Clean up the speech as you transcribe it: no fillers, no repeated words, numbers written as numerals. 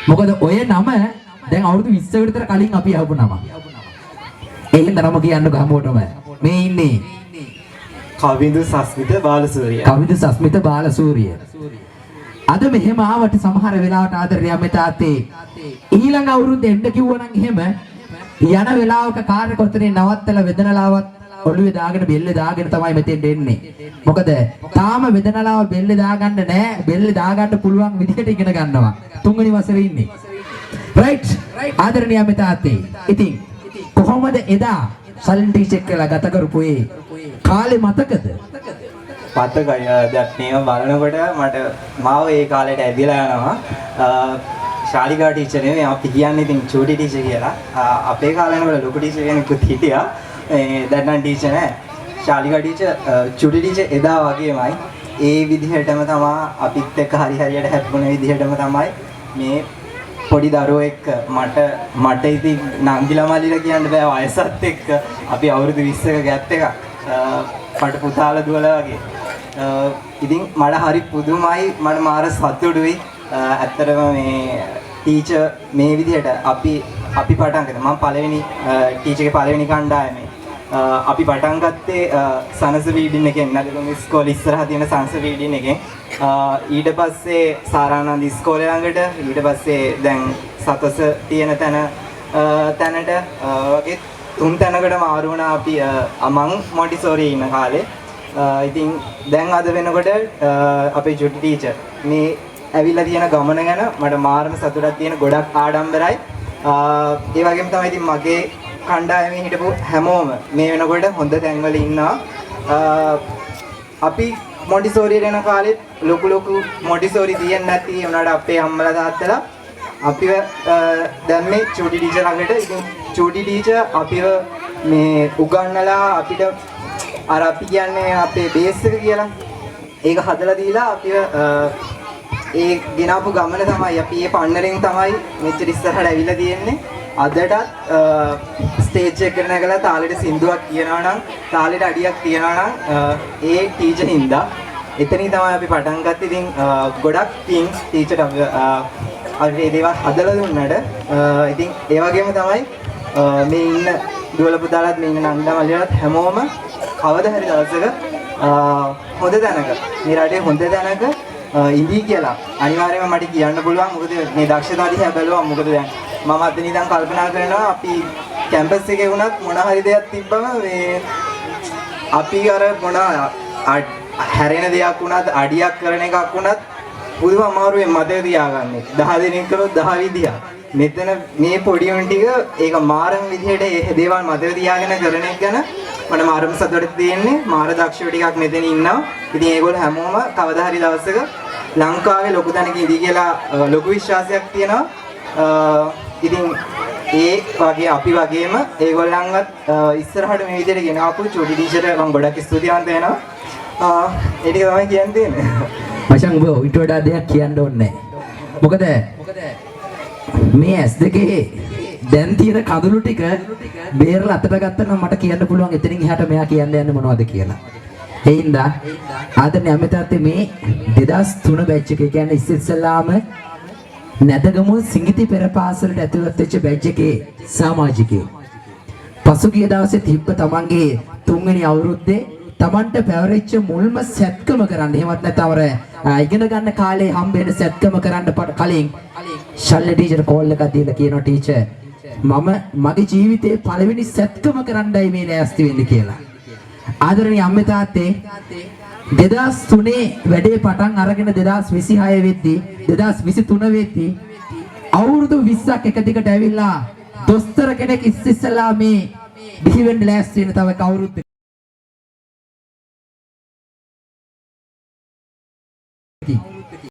මොකද ඔය නම දැන් අවුරුදු 20කට විතර කලින් අපි අහපු නම. ඒ හින්දා නම කියන්න ගහමුවටම මේ ඉන්නේ කවිදු සස්මිත බාලසූරිය. කවිදු සස්මිත බාලසූරිය. අද මෙහෙම ආවට සමහර වෙලාවට ආදරණීය අම්මේ තාත්තේ ඊළඟ අවුරුද්ද එන්න කිව්වනම් එහෙම යන වෙලාවක කාර් එක ඔතනින් නවත්තලා වෙදනලාවත් ඔළුවේ දාගෙන බෙල්ලේ දාගෙන තමයි මෙතෙන්ට එන්නේ. මොකද තාම වෙදනලාව බෙල්ලේ දාගන්න නැහැ. බෙල්ලේ දාගන්න පුළුවන් විදිහට ඉගෙන ගන්නවා. තුන්වෙනි වසරේ ඉන්නේ. රයිට්. ආදරණීය අම්මේ තාත්තේ. ඉතින් කොහොමද එදා සලින් ටීචර් කියලා ගත කරපු ඒ කාලේ මතකද? පතකයි. දැන් මේව බලනකොට මට මාව ඒ කාලේට ඇදිලා යනවා. ශාලිකා ටීචර් නෙමෙයි අපි කියන්නේ ඉතින් චූටි ටීචර් කියලා. අපේ කාලේ වල ලොකු ටීචර් කෙනෙකුත් හිටියා. දැන් නම් ටීචර් නෑ. ශාලිකා ටීචර් චූටි ටීචර් එදා වගේමයි. ඒ විදිහටම තමයි අපිත් එක්ක හරියට හැප්පුණ විදිහටම තමයි මේ පොඩි දරුවෝ එක්ක මට ඉතින් නංගිලා මල්ලිලා කියන්න බෑ වයසත් එක්ක අපි අවුරුදු 20ක ගැප් එකක්. මට පුතාලා දුවලා වගේ. ඉතින් මට හරි පුදුමයි මට මාර සතුටුයි. ඇත්තටම මේ ටීචර් මේ විදිහට අපි පටන් ගත්තා. මම පළවෙනි ටීචර්ගේ පළවෙනි කණ්ඩායමේ අපි පටන් ගත්තේ සනස වීඩින් එකෙන් නේද? ඉස්කෝලේ ඉස්සරහ තියෙන සනස වීඩින් එකෙන්. ඊට පස්සේ සාරානන්ද ඉස්කෝලේ ළඟට ඊට පස්සේ දැන් සතස තියෙන තැනට වගේ 3 තැනකට මාරු වුණා අපි මං මොන්ටිසෝරි ඉන්න කාලේ. ඉතින් දැන් අද වෙනකොට අපේ චුටි ටීචර් මේ ඇවිල්ලා තියෙන ගමන ගැන මට මාරම සතුටක් තියෙන ගොඩක් ආඩම්බරයි. ඒ වගේම තමයි ඉතින් මගේ කණ්ඩායමේ හිටපු හැමෝම මේ වෙනකොට හොඳ තැන්වල ඉන්නවා. අපි මොන්ටිසෝරියට යන කාලෙත් ලොකු මොන්ටිසෝරි තියෙන්නේ නැති උනාට අපේ අම්මලා තාත්තලා අපිව දැන් මේ චූටි ටීචර් ළඟට ඉතින් චූටි ටීචර් අපිව මේ උගන්වලා අපිට අර අපි කියන්නේ අපේ බේස් එක කියලා ඒක හදලා දීලා අපිව ඒ ගෙනාපු ගමන තමයි අපි මේ පන්නරෙන් තමයි මෙච්චර ඉස්සරහට ඇවිල්ලා තියෙන්නේ. අදටත් ස්ටේජ් එකට නැගලා තාලෙට සින්දුවක් කියනවා නම් තාලෙට අඩියක් තියනවා නම් ඒ ටීචර් හින්දා එතනින් තමයි අපි පටන් ගත්තේ. ඉතින් ගොඩක් තින්ස් ටීචර් අපිට ඒ දේවල් හදලා දුන්නාට ඉතින් ඒ වගේම තමයි මේ ඉන්න දුවල පුතාලත් මේ ඉන්න නන්දා මල්ලියලත් හැමෝම කවදා හරි දවසක හොඳ තැනක මේ රටේ හොඳ තැනක ඉඳී කියලා අනිවාර්යයෙන්ම මට කියන්න පුළුවන්. මොකද මේ දක්ෂතා දිහා බැලුවා. මොකද දැන් මම අද ඉඳන් කල්පනා කරනවා අපි කැම්පස් එකේ වුණත් මොන හරි දෙයක් තිබ්බම මේ අපි අර මොන හැරෙන දෙයක් වුණත් අඩියක් කරන එකක් වුණත් පුදුම අමාරුවෙන් මතක තියාගන්නේ. 10 දිනක් කරොත් 10 විදියක්. මෙතන මේ පොඩි උන් ටික ඒක මාරම් විදිහට ඒ දේවල් මතක තියාගෙන කරන එක ගැන මට මාරම් සතුටක් තියෙන්නේ. මාර දක්ෂයෝ ටිකක් මෙතන ඉන්නවා. ඉතින් ඒගොල්ලෝ හැමෝම කවදා හරි දවසක ලංකාවේ ලොකු තැනක ඉඳී කියලා ලොකු විශ්වාසයක් තියෙනවා. ඉතින් ඒ වගේ අපි වගේම ඒගොල්ලන්වත් ඉස්සරහට මේ විදිහට ගෙන ආපු චූටි ටීචර් මම ගොඩක් ස්තුතිවන්ත වෙනවා. ඒ ටික තමයි කියන්න තියෙන්නේ. මචං ඔබ ඊට වඩා දෙයක් කියන්න ඕනේ නැහැ. මොකද මේ S2 දැන් තියෙන කඳුළු ටික බේරලා අතට ගත්තා නම් මට කියන්න පුළුවන් එතනින් එහාට මෙයා කියන්න යන්නේ මොනවද කියලා. ඒ හින්දා ආදරණීය අම්මේ තාත්තේ මේ 2003 බැච් එක කියන්නේ ඉස්සෙල්ලාම නැදගමුව සිඟිති පෙර පාසලට ඇතුළත් වෙච්ච බැච් එකේ සමාජිකයෝ. පසුගිය දවසේ තිබ්බ තමන්ගේ 3 වෙනි අවුරුද්දේ තමන්ට පැවරිච්ච මුල්ම සැත්කම කරන්න. එහෙමත් නැත්නම් අර ඉගෙන ගන්න කාලේ හම්බෙන සැත්කම කරන්න කලින් ශල්‍ය ටීචර් කෝල් එකක් දීලා කියනවා ටීචර් මම මගේ ජීවිතේ පළවෙනි සැත්කම කරන්නයි මේ ලෑස්ති වෙන්නේ කියලා. ආදරණීය අම්මේ තාත්තේ 2003 වැඩේ පටන් අරගෙන 2026 වෙද්දී 2023 වෙද්දී අවුරුදු 20ක් එක දිගට ඇවිල්ලා දොස්තර කෙනෙක් ඉස්සෙල්ලා මේ බිහි වෙන්න ලෑස්ති වෙන තව කවුරුත්